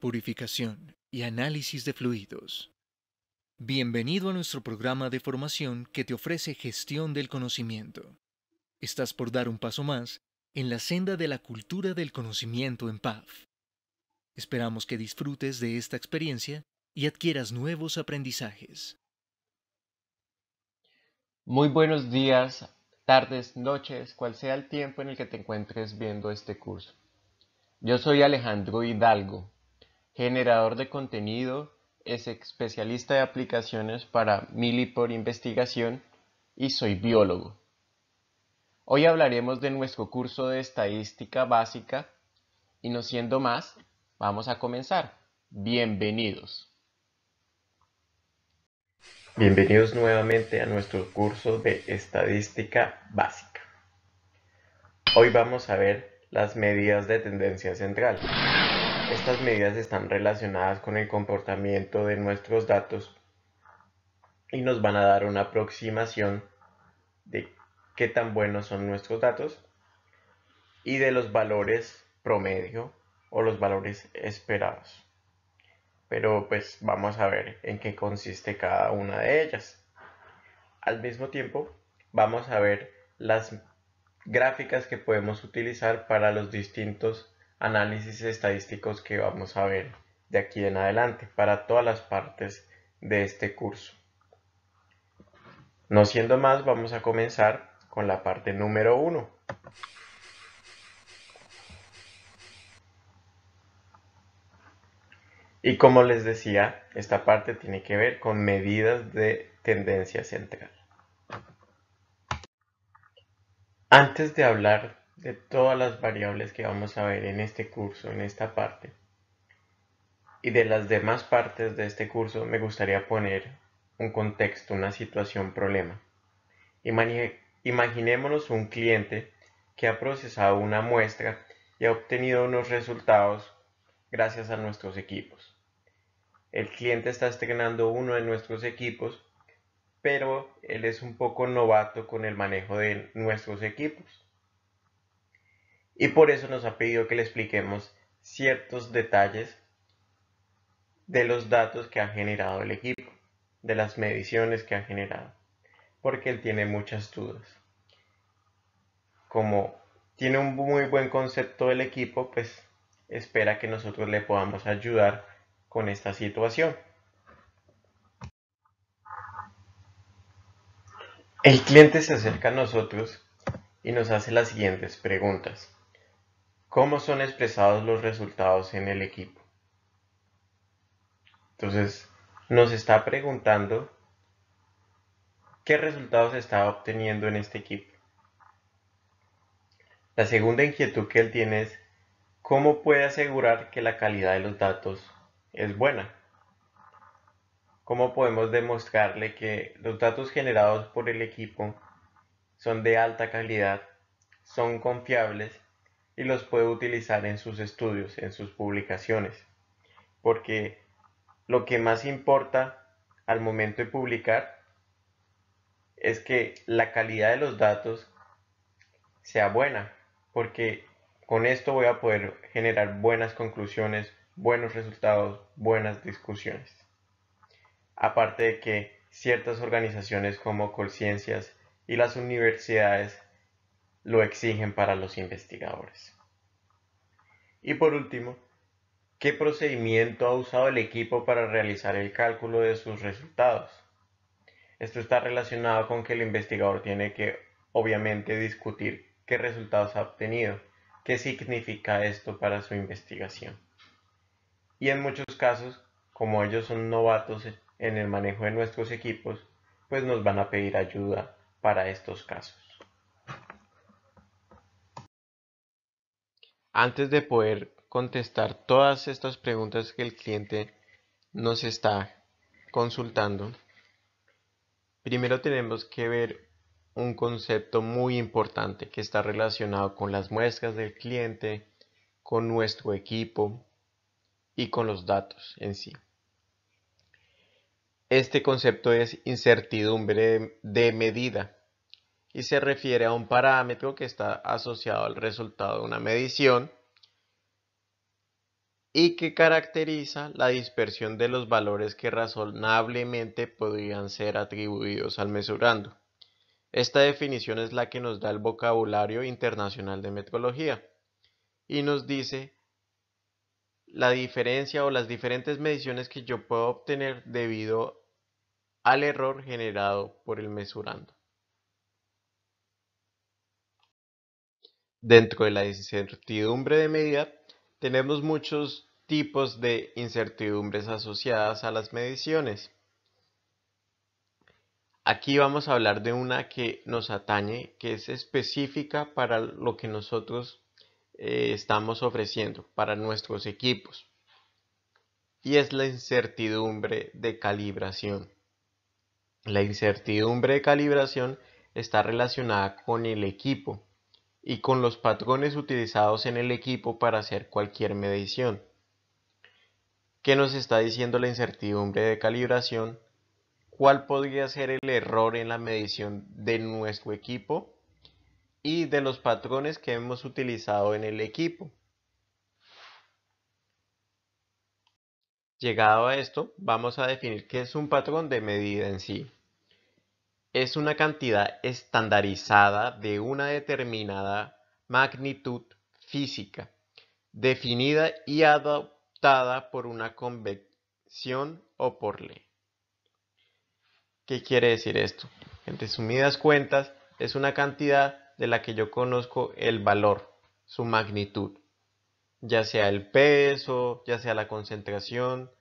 purificación y análisis de fluidos. Bienvenido a nuestro programa de formación que te ofrece gestión del conocimiento. Estás por dar un paso más en la senda de la cultura del conocimiento en PAF. Esperamos que disfrutes de esta experiencia y adquieras nuevos aprendizajes. Muy buenos días, tardes, noches, cual sea el tiempo en el que te encuentres viendo este curso. Yo soy Alejandro Hidalgo, generador de contenido, es especialista de aplicaciones para Mili por investigación y soy biólogo. Hoy hablaremos de nuestro curso de estadística básica y no siendo más, vamos a comenzar. Bienvenidos. Bienvenidos nuevamente a nuestro curso de estadística básica. Hoy vamos a ver las medidas de tendencia central. Estas medidas están relacionadas con el comportamiento de nuestros datos y nos van a dar una aproximación de qué tan buenos son nuestros datos y de los valores promedio o los valores esperados. Pero pues vamos a ver en qué consiste cada una de ellas. Al mismo tiempo, vamos a ver las gráficas que podemos utilizar para los distintos análisis estadísticos que vamos a ver de aquí en adelante para todas las partes de este curso. No siendo más, vamos a comenzar con la parte número 1. Y como les decía, esta parte tiene que ver con medidas de tendencia central. Antes de hablar de todas las variables que vamos a ver en este curso, en esta parte, y de las demás partes de este curso, me gustaría poner un contexto, una situación, problema. Imaginémonos un cliente que ha procesado una muestra y ha obtenido unos resultados gracias a nuestros equipos. El cliente está estrenando uno de nuestros equipos, pero él es un poco novato con el manejo de nuestros equipos. Y por eso nos ha pedido que le expliquemos ciertos detalles de los datos que ha generado el equipo, de las mediciones que ha generado, porque él tiene muchas dudas. Como tiene un muy buen concepto del equipo, pues espera que nosotros le podamos ayudar con esta situación. El cliente se acerca a nosotros y nos hace las siguientes preguntas. ¿Cómo son expresados los resultados en el equipo? Entonces, nos está preguntando qué resultados está obteniendo en este equipo. La segunda inquietud que él tiene es ¿cómo puede asegurar que la calidad de los datos es buena? ¿Cómo podemos demostrarle que los datos generados por el equipo son de alta calidad, son confiables y los puede utilizar en sus estudios, en sus publicaciones? Porque lo que más importa al momento de publicar es que la calidad de los datos sea buena, porque con esto voy a poder generar buenas conclusiones, buenos resultados, buenas discusiones. Aparte de que ciertas organizaciones como Colciencias y las universidades lo exigen para los investigadores. Y por último, ¿qué procedimiento ha usado el equipo para realizar el cálculo de sus resultados? Esto está relacionado con que el investigador tiene que, obviamente, discutir qué resultados ha obtenido, qué significa esto para su investigación. Y en muchos casos, como ellos son novatos en el manejo de nuestros equipos, pues nos van a pedir ayuda para estos casos. Antes de poder contestar todas estas preguntas que el cliente nos está consultando, primero tenemos que ver un concepto muy importante que está relacionado con las muestras del cliente, con nuestro equipo y con los datos en sí. Este concepto es incertidumbre de medida y se refiere a un parámetro que está asociado al resultado de una medición y que caracteriza la dispersión de los valores que razonablemente podrían ser atribuidos al mesurando. Esta definición es la que nos da el vocabulario internacional de metrología y nos dice la diferencia o las diferentes mediciones que yo puedo obtener debido al error generado por el mesurando. Dentro de la incertidumbre de medida, tenemos muchos tipos de incertidumbres asociadas a las mediciones. Aquí vamos a hablar de una que nos atañe, que es específica para lo que nosotros estamos ofreciendo, para nuestros equipos. Y es la incertidumbre de calibración. La incertidumbre de calibración está relacionada con el equipo y con los patrones utilizados en el equipo para hacer cualquier medición. ¿Qué nos está diciendo la incertidumbre de calibración? ¿Cuál podría ser el error en la medición de nuestro equipo y de los patrones que hemos utilizado en el equipo? Llegado a esto, vamos a definir qué es un patrón de medida en sí. Es una cantidad estandarizada de una determinada magnitud física, definida y adoptada por una convención o por ley. ¿Qué quiere decir esto? En resumidas cuentas, es una cantidad de la que yo conozco el valor, su magnitud, ya sea el peso, ya sea la concentración,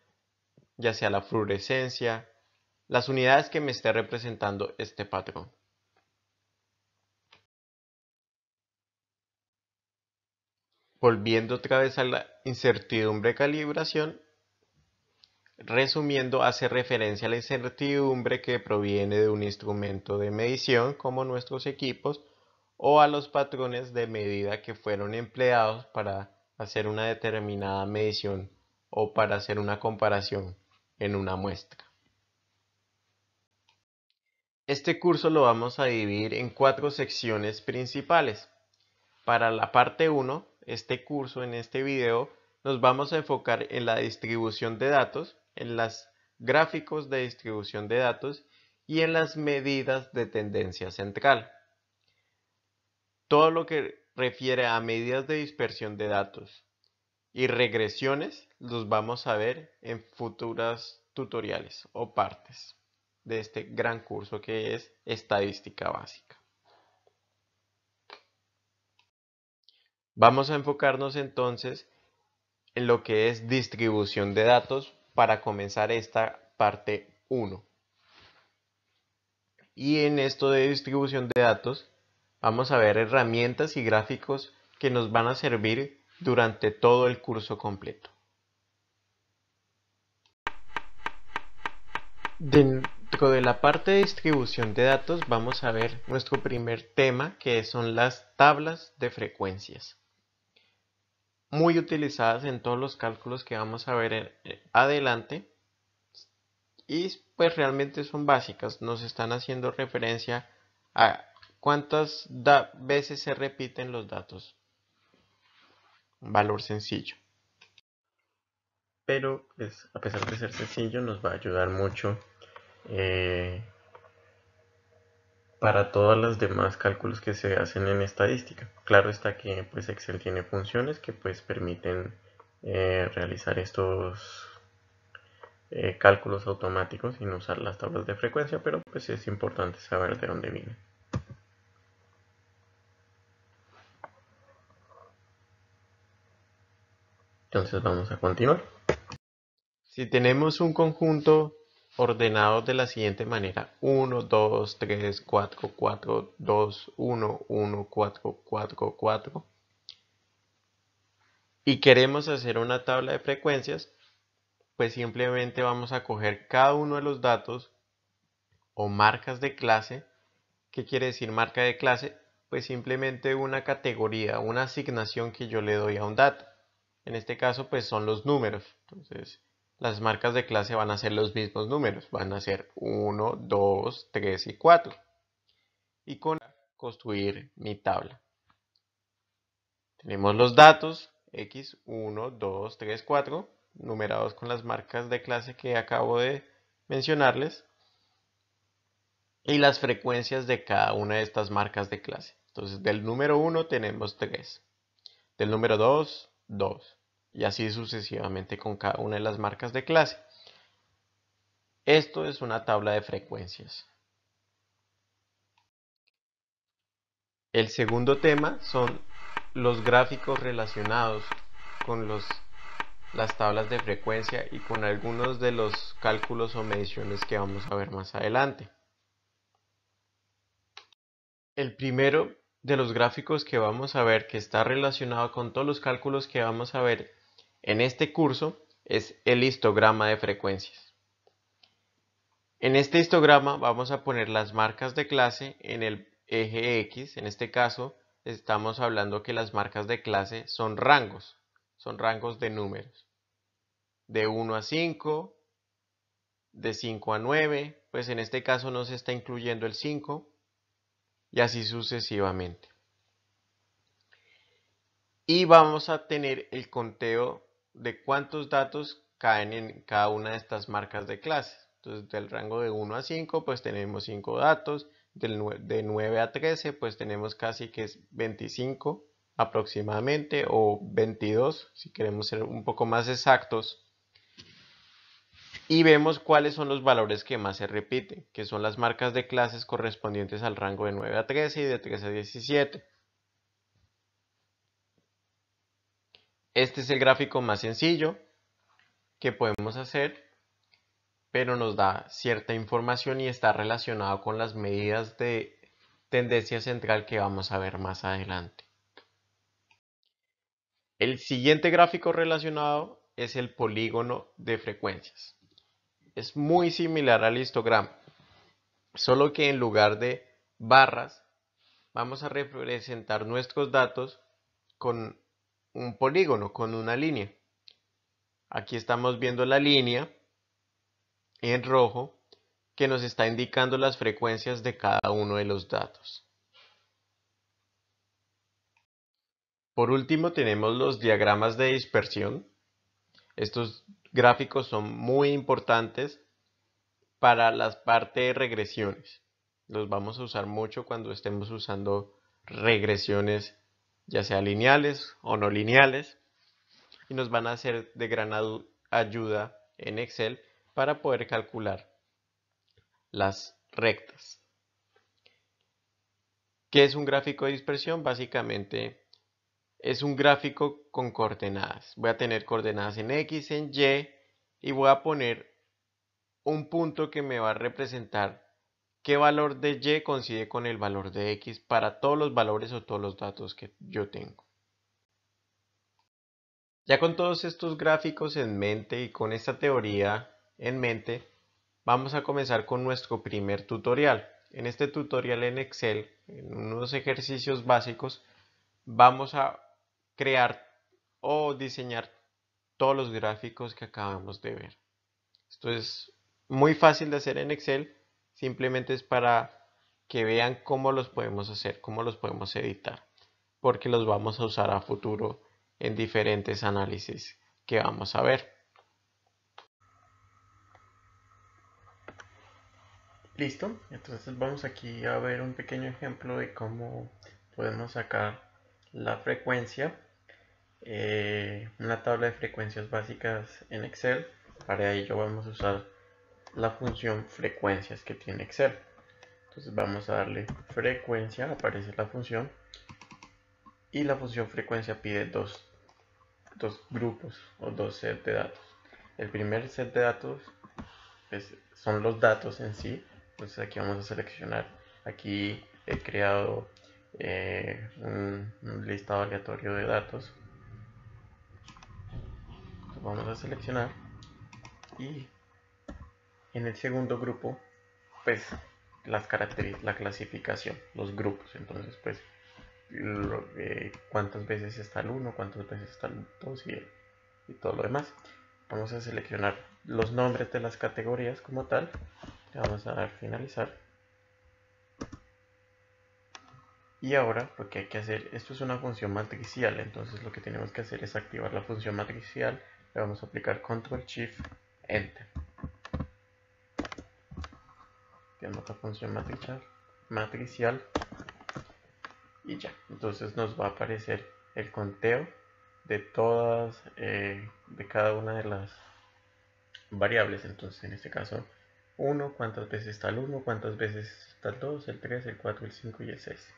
ya sea la fluorescencia, las unidades que me esté representando este patrón. Volviendo otra vez a la incertidumbre de calibración, resumiendo, hace referencia a la incertidumbre que proviene de un instrumento de medición como nuestros equipos o a los patrones de medida que fueron empleados para hacer una determinada medición o para hacer una comparación en una muestra. Este curso lo vamos a dividir en 4 secciones principales. Para la parte 1, este curso, en este video, nos vamos a enfocar en la distribución de datos, en los gráficos de distribución de datos y en las medidas de tendencia central. Todo lo que refiere a medidas de dispersión de datos y regresiones los vamos a ver en futuros tutoriales o partes de este gran curso que es estadística básica. Vamos a enfocarnos entonces en lo que es distribución de datos para comenzar esta parte 1. Y en esto de distribución de datos vamos a ver herramientas y gráficos que nos van a servir durante todo el curso completo. Dentro de la parte de distribución de datos vamos a ver nuestro primer tema, que son las tablas de frecuencias, muy utilizadas en todos los cálculos que vamos a ver adelante. Y pues realmente son básicas, nos están haciendo referencia a cuántas veces se repiten los datos. Un valor sencillo. Pero pues, a pesar de ser sencillo, nos va a ayudar mucho para todos los demás cálculos que se hacen en estadística. Claro está que pues Excel tiene funciones que pues permiten realizar estos cálculos automáticos sin usar las tablas de frecuencia, pero pues es importante saber de dónde viene. Entonces vamos a continuar. Si tenemos un conjunto ordenado de la siguiente manera: 1, 2, 3, 4, 4, 2, 1, 1, 4, 4, 4, y queremos hacer una tabla de frecuencias, pues simplemente vamos a coger cada uno de los datos o marcas de clase. ¿Qué quiere decir marca de clase? Pues simplemente una categoría, una asignación que yo le doy a un dato. En este caso pues son los números. Entonces las marcas de clase van a ser los mismos números, van a ser 1, 2, 3 y 4. Y con construir mi tabla. Tenemos los datos, X, 1, 2, 3, 4, numerados con las marcas de clase que acabo de mencionarles, y las frecuencias de cada una de estas marcas de clase. Entonces, del número 1 tenemos 3, del número 2, 2, y así sucesivamente con cada una de las marcas de clase. Esto es una tabla de frecuencias. El segundo tema son los gráficos relacionados con las tablas de frecuencia y con algunos de los cálculos o mediciones que vamos a ver más adelante. El primero de los gráficos que vamos a ver, que está relacionado con todos los cálculos que vamos a ver en este curso, es el histograma de frecuencias. En este histograma vamos a poner las marcas de clase en el eje X. En este caso estamos hablando que las marcas de clase son rangos de números, de 1 a 5, de 5 a 9, pues en este caso no se está incluyendo el 5, y así sucesivamente. Y vamos a tener el conteo de cuántos datos caen en cada una de estas marcas de clase. Entonces, del rango de 1 a 5, pues tenemos 5 datos. De 9 a 13, pues tenemos casi que es 25 aproximadamente, o 22, si queremos ser un poco más exactos. Y vemos cuáles son los valores que más se repiten, que son las marcas de clases correspondientes al rango de 9 a 13 y de 13 a 17. Este es el gráfico más sencillo que podemos hacer, pero nos da cierta información y está relacionado con las medidas de tendencia central que vamos a ver más adelante. El siguiente gráfico relacionado es el polígono de frecuencias. Es muy similar al histograma, solo que en lugar de barras vamos a representar nuestros datos con un polígono, con una línea. Aquí estamos viendo la línea en rojo que nos está indicando las frecuencias de cada uno de los datos. Por último tenemos los diagramas de dispersión. Estos gráficos son muy importantes para las partes de regresiones. Los vamos a usar mucho cuando estemos usando regresiones, ya sea lineales o no lineales, y nos van a ser de gran ayuda en Excel para poder calcular las rectas. ¿Qué es un gráfico de dispersión? Básicamente es un gráfico con coordenadas. Voy a tener coordenadas en X, en y voy a poner un punto que me va a representar qué valor de Y coincide con el valor de X para todos los valores o todos los datos que yo tengo. Ya con todos estos gráficos en mente y con esta teoría en mente, vamos a comenzar con nuestro primer tutorial. En este tutorial en Excel, en unos ejercicios básicos, vamos a crear o diseñar todos los gráficos que acabamos de ver. Esto es muy fácil de hacer en Excel, simplemente es para que vean cómo los podemos hacer, cómo los podemos editar, porque los vamos a usar a futuro en diferentes análisis que vamos a ver. Listo, entonces vamos aquí a ver un pequeño ejemplo de cómo podemos sacar la frecuencia, una tabla de frecuencias básicas en Excel. Para ello vamos a usar la función frecuencias que tiene Excel. Entonces vamos a darle frecuencia, aparece la función, y la función frecuencia pide dos grupos o dos sets de datos. El primer set de datos son los datos en sí. Entonces aquí vamos a seleccionar, aquí he creado un listado aleatorio de datos. Entonces vamos a seleccionar, y en el segundo grupo pues las características, la clasificación, los grupos. Entonces pues cuántas veces está el 1, cuántas veces está el 2 y todo lo demás. Vamos a seleccionar los nombres de las categorías como tal, le vamos a dar finalizar, Y ahora lo que hay que hacer, esto es una función matricial, entonces lo que tenemos que hacer es activar la función matricial. Le vamos a aplicar Control Shift Enter. Tenemos la función matricial y ya. Entonces nos va a aparecer el conteo de todas, de cada una de las variables. Entonces en este caso 1, cuántas veces está el 1, cuántas veces está el 2, el 3, el 4, el 5 y el 6.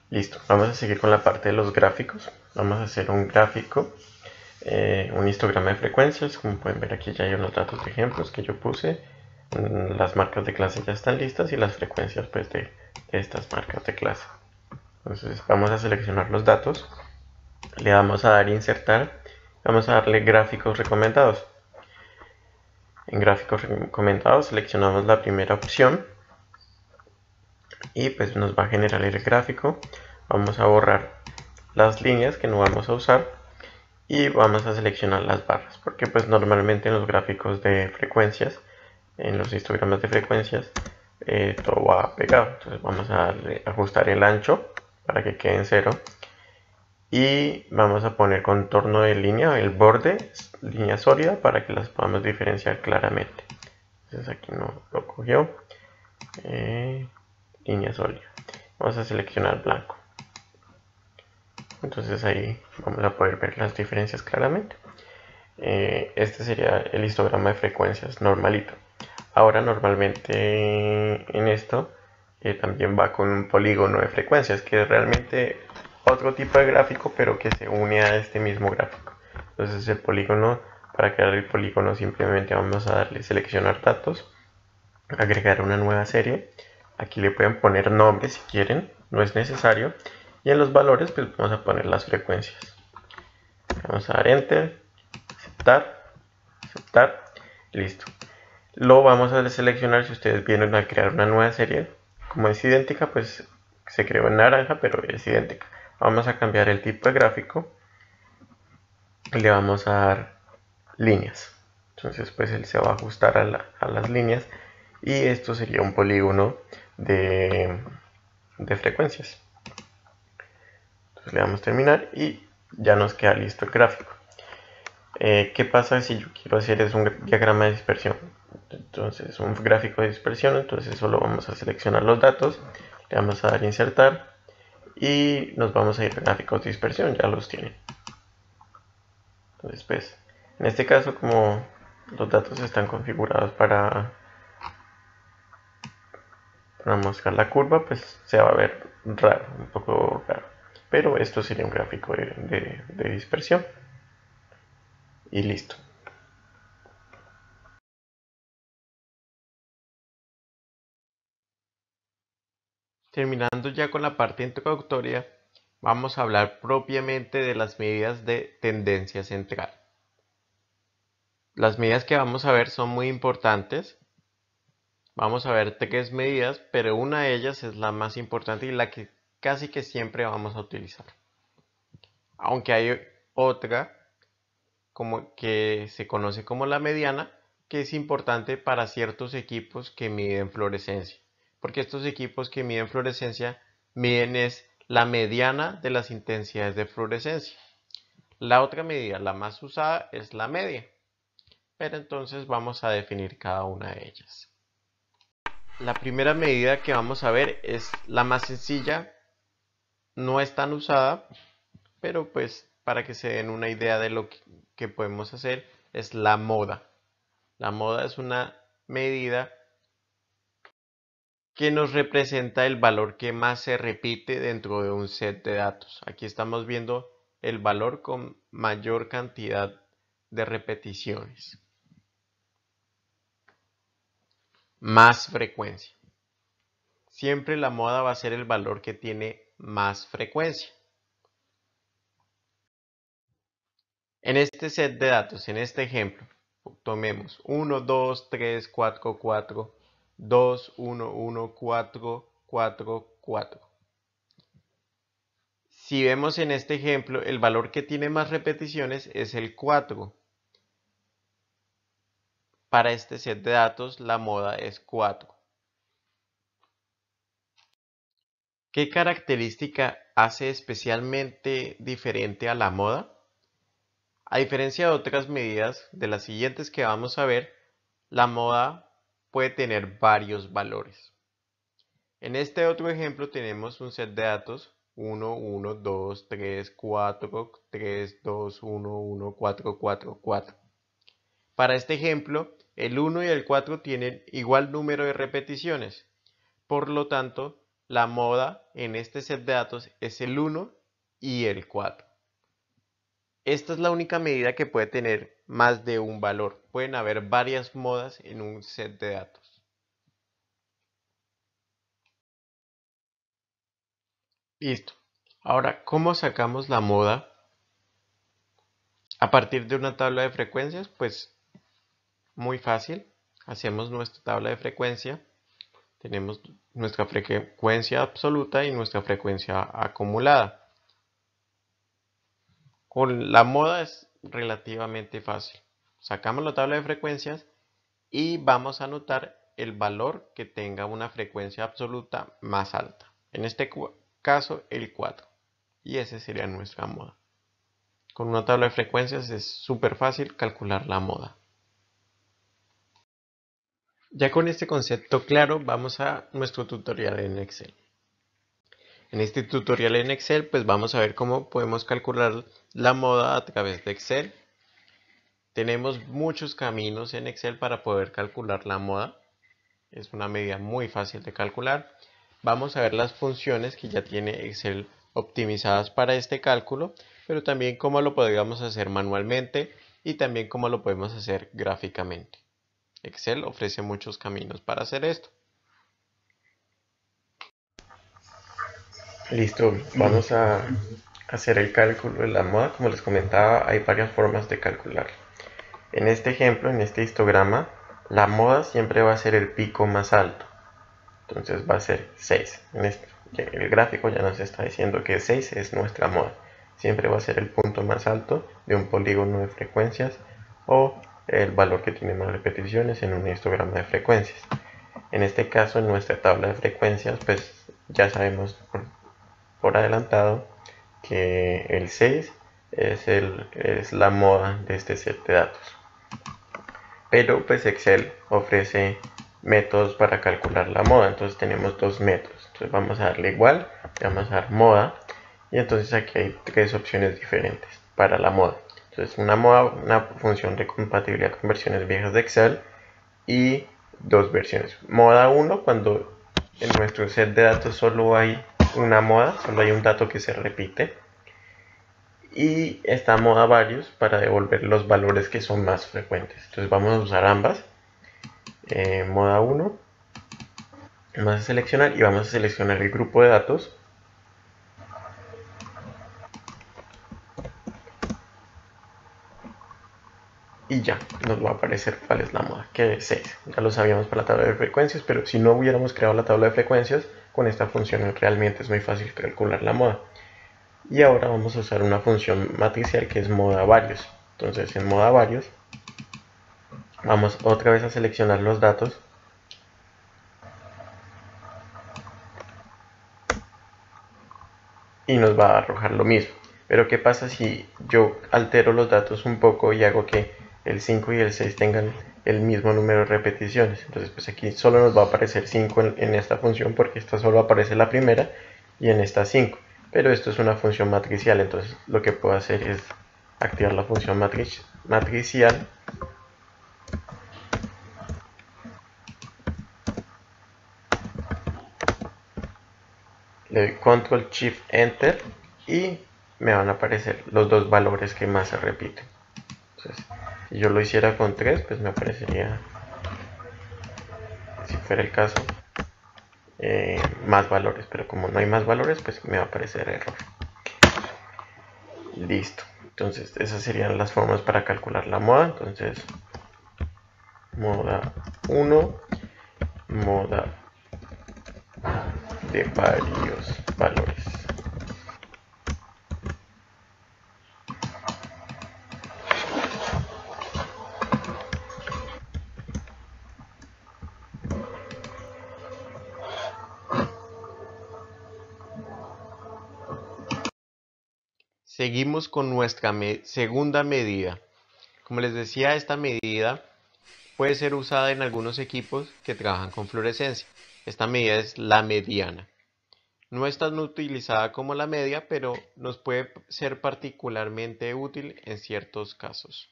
Listo, vamos a seguir con la parte de los gráficos. Vamos a hacer un gráfico, un histograma de frecuencias. Como pueden ver, aquí ya hay unos datos de ejemplos que yo puse. Las marcas de clase ya están listas y las frecuencias pues de estas marcas de clase. Entonces vamos a seleccionar los datos, le vamos a dar insertar, vamos a darle gráficos recomendados. En gráficos recomendados seleccionamos la primera opción y pues nos va a generar el gráfico. Vamos a borrar las líneas que no vamos a usar y vamos a seleccionar las barras, porque pues normalmente en los gráficos de frecuencias, en los histogramas de frecuencias, todo va pegado. Entonces vamos a ajustar el ancho para que quede en 0 y vamos a poner contorno de línea, el borde, línea sólida, para que las podamos diferenciar claramente. Entonces aquí no lo cogió, línea sólida. Vamos a seleccionar blanco. Entonces ahí vamos a poder ver las diferencias claramente. Este sería el histograma de frecuencias normalito. Ahora normalmente en esto también va con un polígono de frecuencias, que es realmente otro tipo de gráfico, pero que se une a este mismo gráfico. Entonces el polígono, para crear el polígono simplemente vamos a darle seleccionar datos, agregar una nueva serie. Aquí le pueden poner nombre si quieren, no es necesario. Y en los valores pues vamos a poner las frecuencias. Vamos a dar enter, aceptar, listo. Lo vamos a seleccionar si ustedes vienen a crear una nueva serie. Como es idéntica, pues se creó en naranja, pero es idéntica. Vamos a cambiar el tipo de gráfico. Le vamos a dar líneas. Entonces pues él se va a ajustar a las líneas. Y esto sería un polígono de frecuencias. Entonces le damos a terminar y ya nos queda listo el gráfico. ¿Qué pasa si yo quiero hacer es un diagrama de dispersión? Entonces un gráfico de dispersión, entonces solo vamos a seleccionar los datos, le vamos a dar insertar y nos vamos a ir a gráficos de dispersión, ya los tienen. Entonces pues en este caso, como los datos están configurados para mostrar la curva, pues se va a ver raro, un poco raro, pero esto sería un gráfico de dispersión y listo. Terminando ya con la parte introductoria, vamos a hablar propiamente de las medidas de tendencia central. Las medidas que vamos a ver son muy importantes. Vamos a ver tres medidas, pero una de ellas es la más importante y la que casi que siempre vamos a utilizar. Aunque hay otra como que se conoce como la mediana, que es importante para ciertos equipos que miden fluorescencia. Porque estos equipos que miden fluorescencia miden es la mediana de las intensidades de fluorescencia. La otra medida, la más usada, es la media. Pero entonces vamos a definir cada una de ellas. La primera medida que vamos a ver es la más sencilla, no es tan usada, pero pues para que se den una idea de lo que podemos hacer, es la moda. La moda es una medida que nos representa el valor que más se repite dentro de un set de datos. Aquí estamos viendo el valor con mayor cantidad de repeticiones. Más frecuencia. Siempre la moda va a ser el valor que tiene más frecuencia. En este set de datos, en este ejemplo, tomemos 1, 2, 3, 4, 4, 2, 1, 1, 4, 4, 4. Si vemos en este ejemplo, el valor que tiene más repeticiones es el 4. Para este set de datos la moda es 4. ¿Qué característica hace especialmente diferente a la moda? A diferencia de otras medidas de las siguientes que vamos a ver, la moda puede tener varios valores. En este otro ejemplo tenemos un set de datos 1, 1, 2, 3, 4, 3, 2, 1, 1, 4, 4, 4. Para este ejemplo, el 1 y el 4 tienen igual número de repeticiones. Por lo tanto, la moda en este set de datos es el 1 y el 4. Esta es la única medida que puede tener más de un valor. Pueden haber varias modas en un set de datos. Listo. Ahora, ¿cómo sacamos la moda a partir de una tabla de frecuencias? Pues muy fácil. Hacemos nuestra tabla de frecuencia. Tenemos nuestra frecuencia absoluta y nuestra frecuencia acumulada. Con la moda es relativamente fácil. Sacamos la tabla de frecuencias y vamos a anotar el valor que tenga una frecuencia absoluta más alta. En este caso, el 4. Y ese sería nuestra moda. Con una tabla de frecuencias es súper fácil calcular la moda. Ya con este concepto claro, vamos a nuestro tutorial en Excel. En este tutorial en Excel, pues vamos a ver cómo podemos calcular la moda a través de Excel. Tenemos muchos caminos en Excel para poder calcular la moda. Es una medida muy fácil de calcular. Vamos a ver las funciones que ya tiene Excel optimizadas para este cálculo, pero también cómo lo podríamos hacer manualmente y también cómo lo podemos hacer gráficamente. Excel ofrece muchos caminos para hacer esto. Listo, vamos a hacer el cálculo de la moda. Como les comentaba, hay varias formas de calcular. En este ejemplo, en este histograma, la moda siempre va a ser el pico más alto. Entonces va a ser 6. El gráfico ya nos está diciendo que 6 es nuestra moda. Siempre va a ser el punto más alto de un polígono de frecuencias o el valor que tiene más repeticiones en un histograma de frecuencias. En este caso, en nuestra tabla de frecuencias, pues ya sabemos por adelantado que el 6 es la moda de este set de datos. Pero pues Excel ofrece métodos para calcular la moda, entonces tenemos dos métodos. Entonces vamos a darle igual, vamos a dar moda, y entonces aquí hay tres opciones diferentes para la moda. Entonces una moda, una función de compatibilidad con versiones viejas de Excel, y dos versiones. Moda 1, cuando en nuestro set de datos solo hay una moda, solo hay un dato que se repite. Y esta moda varios para devolver los valores que son más frecuentes. Entonces vamos a usar ambas. Moda 1. Vamos a seleccionar y vamos a seleccionar el grupo de datos. Y ya nos va a aparecer cuál es la moda, que es 6. Ya lo sabíamos para la tabla de frecuencias, pero si no hubiéramos creado la tabla de frecuencias, con esta función realmente es muy fácil calcular la moda. Y ahora vamos a usar una función matricial que es moda varios. Entonces en moda varios vamos otra vez a seleccionar los datos y nos va a arrojar lo mismo. Pero ¿qué pasa si yo altero los datos un poco y hago que el 5 y el 6 tengan el mismo número de repeticiones? Entonces pues aquí solo nos va a aparecer 5 en esta función, porque esta solo aparece la primera, y en esta 5. Pero esto es una función matricial, entonces lo que puedo hacer es activar la función matricial le doy control shift enter y me van a aparecer los dos valores que más se repiten. Entonces, si yo lo hiciera con 3, pues me aparecería, si fuera el caso, más valores, pero como no hay más valores, pues me va a aparecer error. Listo. Entonces esas serían las formas para calcular la moda. Entonces moda 1, moda de varios valores. Seguimos con nuestra segunda medida. Como les decía, esta medida puede ser usada en algunos equipos que trabajan con fluorescencia. Esta medida es la mediana. No es tan utilizada como la media, pero nos puede ser particularmente útil en ciertos casos.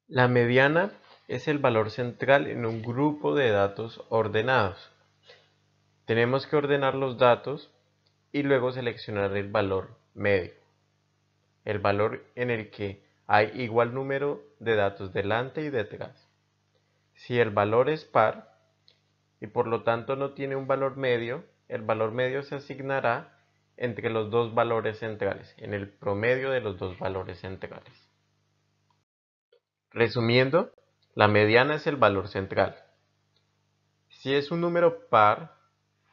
La mediana es el valor central en un grupo de datos ordenados. Tenemos que ordenar los datos y luego seleccionar el valor medio, el valor en el que hay igual número de datos delante y detrás. Si el valor es par y por lo tanto no tiene un valor medio, el valor medio se asignará entre los dos valores centrales, en el promedio de los dos valores centrales. Resumiendo, la mediana es el valor central. Si es un número par,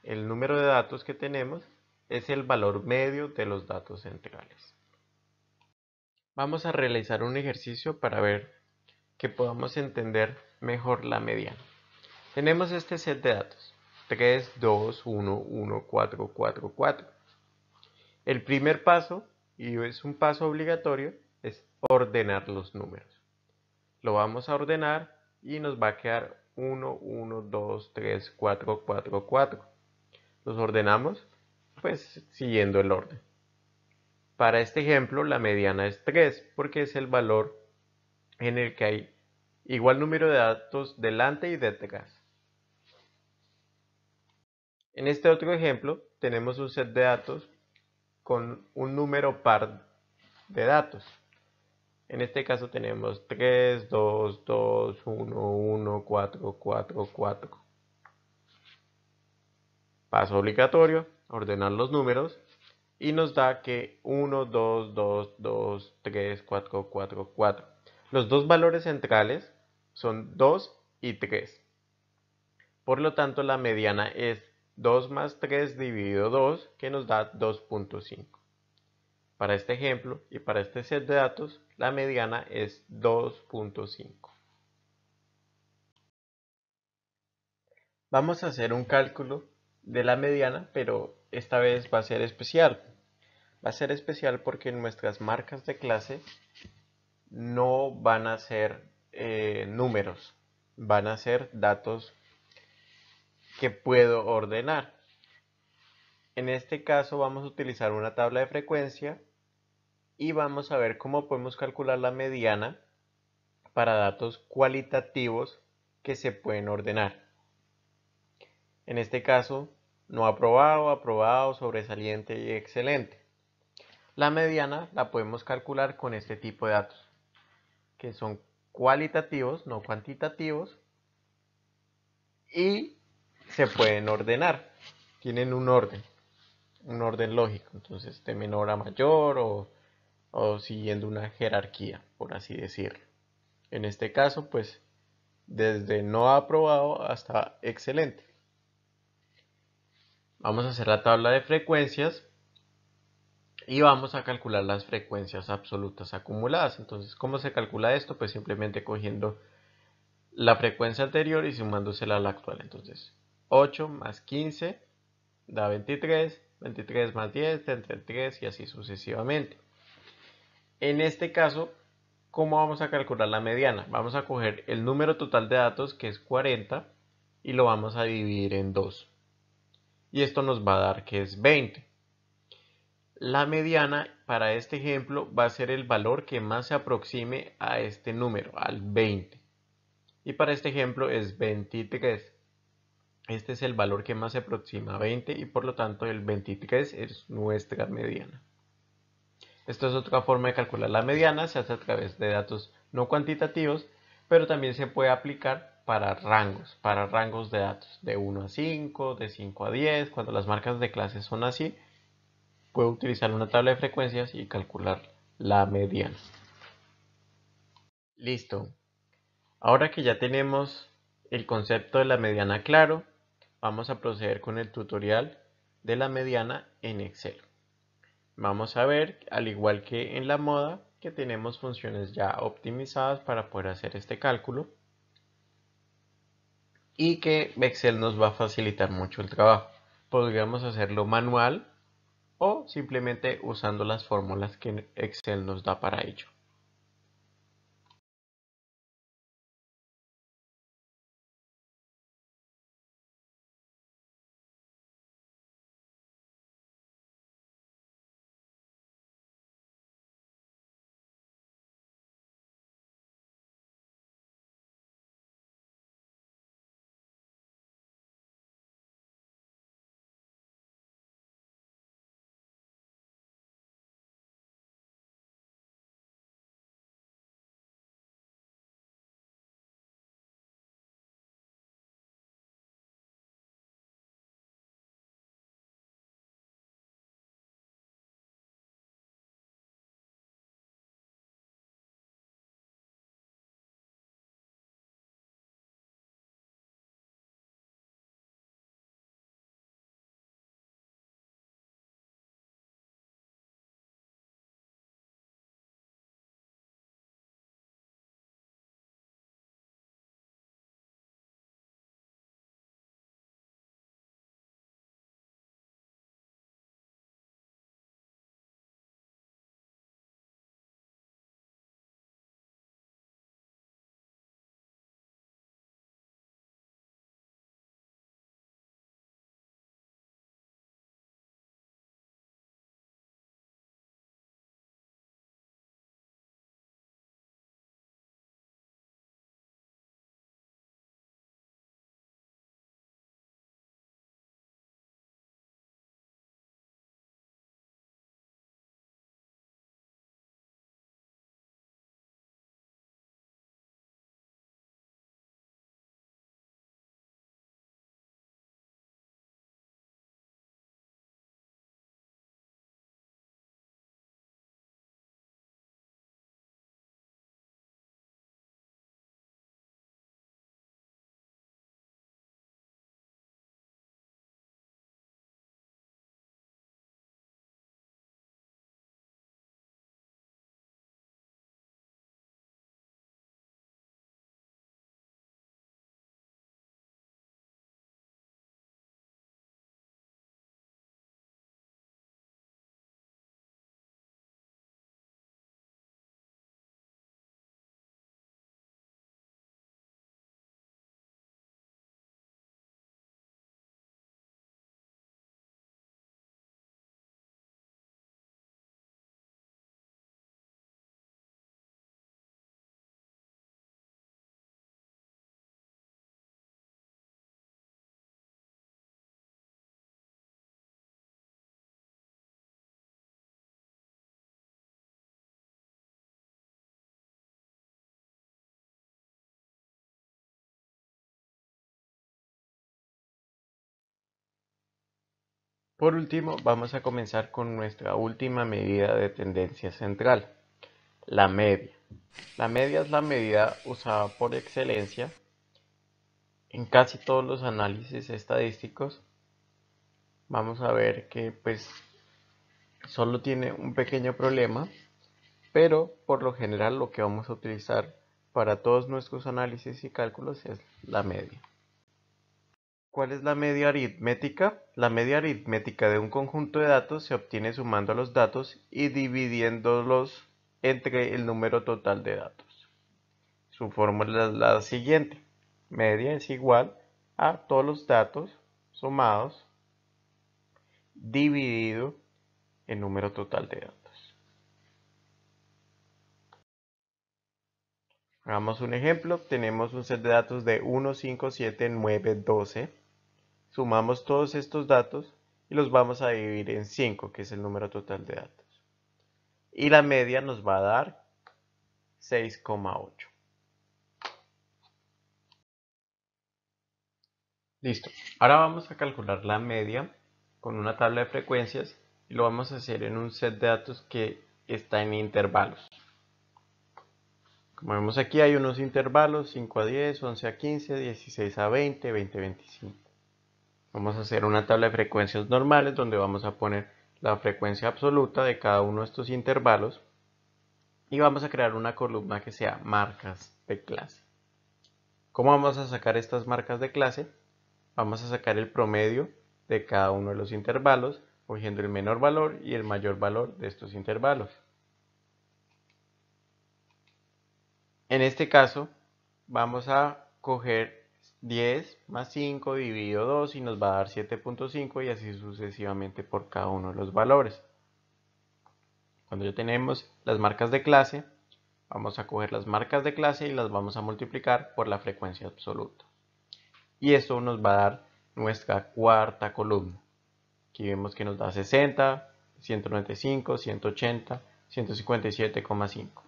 el número de datos que tenemos es el valor medio de los datos centrales. Vamos a realizar un ejercicio para ver que podamos entender mejor la mediana. Tenemos este set de datos: 3, 2, 1, 1, 4, 4, 4. El primer paso, y es un paso obligatorio, es ordenar los números. Lo vamos a ordenar y nos va a quedar 1, 1, 2, 3, 4, 4, 4. Los ordenamos pues siguiendo el orden. Para este ejemplo la mediana es 3 porque es el valor en el que hay igual número de datos delante y detrás. En este otro ejemplo tenemos un set de datos con un número par de datos. En este caso tenemos 3, 2, 2, 1, 1, 4, 4, 4. Paso obligatorio, ordenar los números y nos da que 1, 2, 2, 2, 3, 4, 4, 4. Los dos valores centrales son 2 y 3. Por lo tanto, la mediana es 2 más 3 dividido 2, que nos da 2.5. Para este ejemplo y para este set de datos, la mediana es 2.5. Vamos a hacer un cálculo de la mediana, pero esta vez va a ser especial. Va a ser especial porque nuestras marcas de clase no van a ser números, van a ser datos que puedo ordenar. En este caso vamos a utilizar una tabla de frecuencia y vamos a ver cómo podemos calcular la mediana para datos cualitativos que se pueden ordenar. En este caso, no aprobado, aprobado, sobresaliente y excelente. La mediana la podemos calcular con este tipo de datos, que son cualitativos, no cuantitativos, y se pueden ordenar. Tienen un orden lógico, entonces de menor a mayor o siguiendo una jerarquía, por así decirlo. En este caso, pues, desde no aprobado hasta excelente. Vamos a hacer la tabla de frecuencias y vamos a calcular las frecuencias absolutas acumuladas. Entonces, ¿cómo se calcula esto? Pues simplemente cogiendo la frecuencia anterior y sumándosela a la actual. Entonces, 8 más 15 da 23, 23 más 10 da 33 y así sucesivamente. En este caso, ¿cómo vamos a calcular la mediana? Vamos a coger el número total de datos, que es 40, y lo vamos a dividir en 2. Y esto nos va a dar que es 20. La mediana para este ejemplo va a ser el valor que más se aproxime a este número, al 20. Y para este ejemplo es 23. Este es el valor que más se aproxima a 20 y por lo tanto el 23 es nuestra mediana. Esto es otra forma de calcular la mediana, se hace a través de datos no cuantitativos, pero también se puede aplicar para rangos de datos, de 1 a 5, de 5 a 10, cuando las marcas de clase son así, puedo utilizar una tabla de frecuencias y calcular la mediana. Listo. Ahora que ya tenemos el concepto de la mediana claro, vamos a proceder con el tutorial de la mediana en Excel. Vamos a ver, al igual que en la moda, que tenemos funciones ya optimizadas para poder hacer este cálculo y que Excel nos va a facilitar mucho el trabajo. Podríamos hacerlo manual o simplemente usando las fórmulas que Excel nos da para ello. Por último, vamos a comenzar con nuestra última medida de tendencia central, la media. La media es la medida usada por excelencia en casi todos los análisis estadísticos. Vamos a ver que pues solo tiene un pequeño problema, pero por lo general lo que vamos a utilizar para todos nuestros análisis y cálculos es la media. ¿Cuál es la media aritmética? La media aritmética de un conjunto de datos se obtiene sumando los datos y dividiéndolos entre el número total de datos. Su fórmula es la siguiente. Media es igual a todos los datos sumados dividido el número total de datos. Hagamos un ejemplo. Tenemos un set de datos de 1, 5, 7, 9, 12. Sumamos todos estos datos y los vamos a dividir en 5, que es el número total de datos. Y la media nos va a dar 6,8. Listo. Ahora vamos a calcular la media con una tabla de frecuencias y lo vamos a hacer en un set de datos que está en intervalos. Como vemos aquí hay unos intervalos 5 a 10, 11 a 15, 16 a 20, 20 a 25. Vamos a hacer una tabla de frecuencias normales donde vamos a poner la frecuencia absoluta de cada uno de estos intervalos y vamos a crear una columna que sea marcas de clase. ¿Cómo vamos a sacar estas marcas de clase? Vamos a sacar el promedio de cada uno de los intervalos cogiendo el menor valor y el mayor valor de estos intervalos. En este caso vamos a coger 10 más 5 dividido 2 y nos va a dar 7.5 y así sucesivamente por cada uno de los valores. Cuando ya tenemos las marcas de clase, vamos a coger las marcas de clase y las vamos a multiplicar por la frecuencia absoluta. Y esto nos va a dar nuestra cuarta columna. Aquí vemos que nos da 60, 195, 180, 157,5.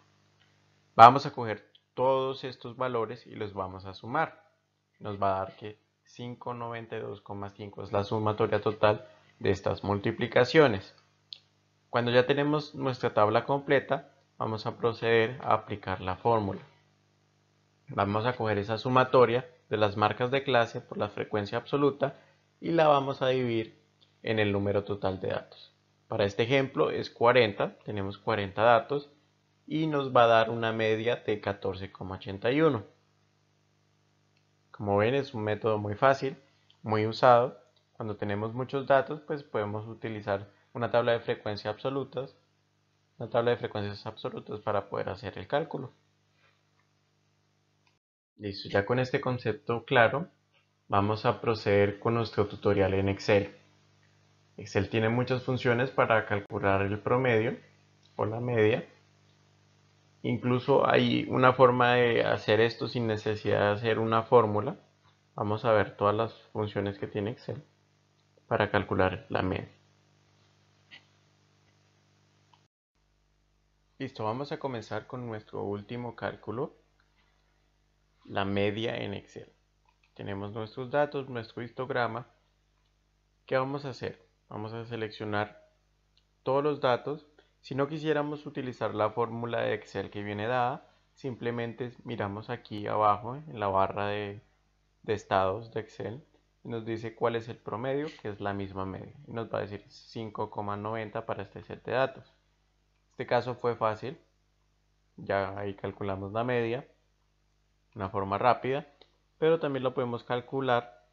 Vamos a coger todos estos valores y los vamos a sumar. Nos va a dar que 592,5 es la sumatoria total de estas multiplicaciones. Cuando ya tenemos nuestra tabla completa, vamos a proceder a aplicar la fórmula. Vamos a coger esa sumatoria de las marcas de clase por la frecuencia absoluta y la vamos a dividir en el número total de datos. Para este ejemplo es 40, tenemos 40 datos y nos va a dar una media de 14,81. Como ven, es un método muy fácil, muy usado. Cuando tenemos muchos datos, pues podemos utilizar una tabla de frecuencias absolutas, para poder hacer el cálculo. Listo, ya con este concepto claro, vamos a proceder con nuestro tutorial en Excel. Excel tiene muchas funciones para calcular el promedio o la media. Incluso hay una forma de hacer esto sin necesidad de hacer una fórmula. Vamos a ver todas las funciones que tiene Excel para calcular la media. Listo, vamos a comenzar con nuestro último cálculo, la media en Excel. Tenemos nuestros datos, nuestro histograma. ¿Qué vamos a hacer? Vamos a seleccionar todos los datos. Si no quisiéramos utilizar la fórmula de Excel que viene dada, simplemente miramos aquí abajo en la barra de estados de Excel y nos dice cuál es el promedio, que es la misma media, y nos va a decir 5,90 para este set de datos. Este caso fue fácil, ya ahí calculamos la media de una forma rápida, pero también lo podemos calcular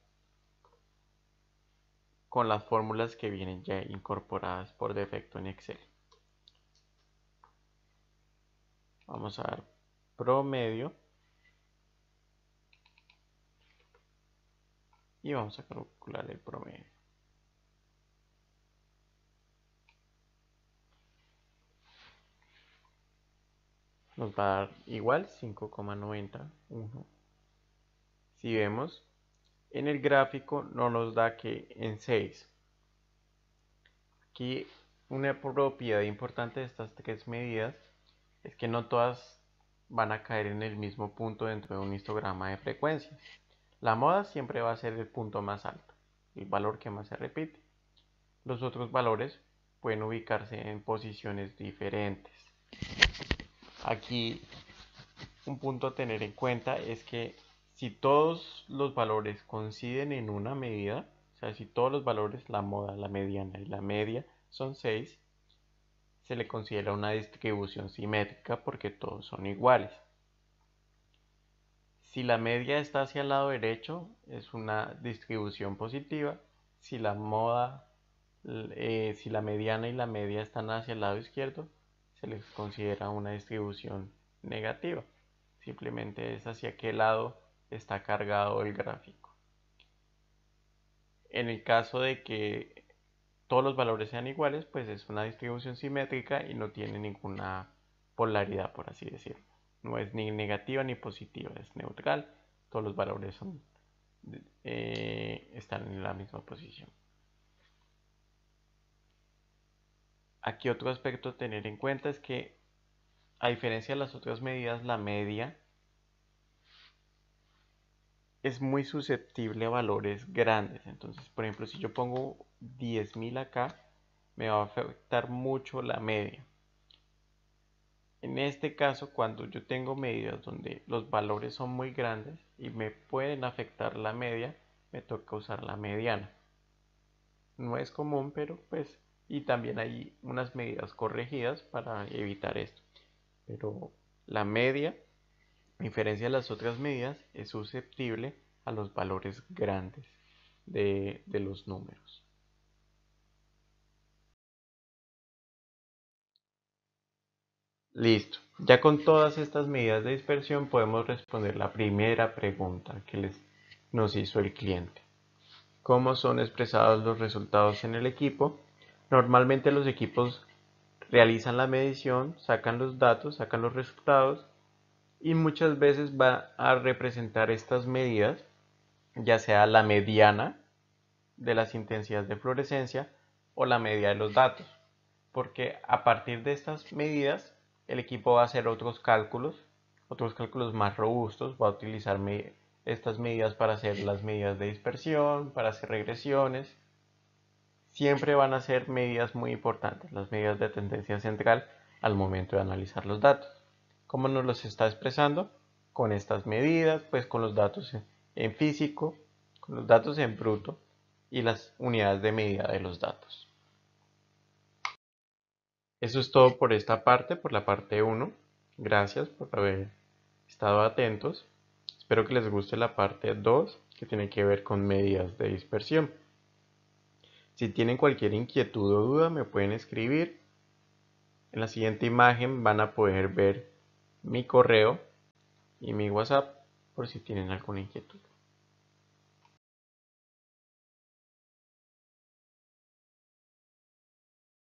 con las fórmulas que vienen ya incorporadas por defecto en Excel. Vamos a dar promedio y vamos a calcular el promedio. Nos va a dar igual 5,91. Si vemos en el gráfico no nos da que en 6. Aquí una propiedad importante de estas tres medidas es que no todas van a caer en el mismo punto dentro de un histograma de frecuencias. La moda siempre va a ser el punto más alto, el valor que más se repite. Los otros valores pueden ubicarse en posiciones diferentes. Aquí un punto a tener en cuenta es que si todos los valores coinciden en una medida, o sea, si todos los valores, la moda, la mediana y la media son 6, se le considera una distribución simétrica porque todos son iguales. Si la media está hacia el lado derecho, es una distribución positiva. Si la mediana y la media están hacia el lado izquierdo, se les considera una distribución negativa. Simplemente es hacia qué lado está cargado el gráfico. En el caso de que todos los valores sean iguales, pues es una distribución simétrica y no tiene ninguna polaridad, por así decirlo. No es ni negativa ni positiva, es neutral. Todos los valores están en la misma posición. Aquí otro aspecto a tener en cuenta es que, a diferencia de las otras medidas, la media es muy susceptible a valores grandes. Entonces, por ejemplo, si yo pongo 10.000 acá, me va a afectar mucho la media. En este caso, cuando yo tengo medidas donde los valores son muy grandes y me pueden afectar la media, me toca usar la mediana. No es común, pero pues, y también hay unas medidas corregidas para evitar esto. Pero la media, a diferencia de las otras medidas, es susceptible a los valores grandes de los números. Listo. Ya con todas estas medidas de dispersión podemos responder la primera pregunta que nos hizo el cliente. ¿Cómo son expresados los resultados en el equipo? Normalmente los equipos realizan la medición, sacan los datos, sacan los resultados y muchas veces va a representar estas medidas, ya sea la mediana de las intensidades de fluorescencia o la media de los datos, porque a partir de estas medidas el equipo va a hacer otros cálculos más robustos, va a utilizar estas medidas para hacer las medidas de dispersión, para hacer regresiones. Siempre van a ser medidas muy importantes, las medidas de tendencia central al momento de analizar los datos. ¿Cómo nos los está expresando? Con estas medidas, pues con los datos en físico, con los datos en bruto y las unidades de medida de los datos. Eso es todo por esta parte, por la parte 1. Gracias por haber estado atentos. Espero que les guste la parte 2, que tiene que ver con medidas de dispersión. Si tienen cualquier inquietud o duda, me pueden escribir. En la siguiente imagen van a poder ver mi correo y mi WhatsApp por si tienen alguna inquietud.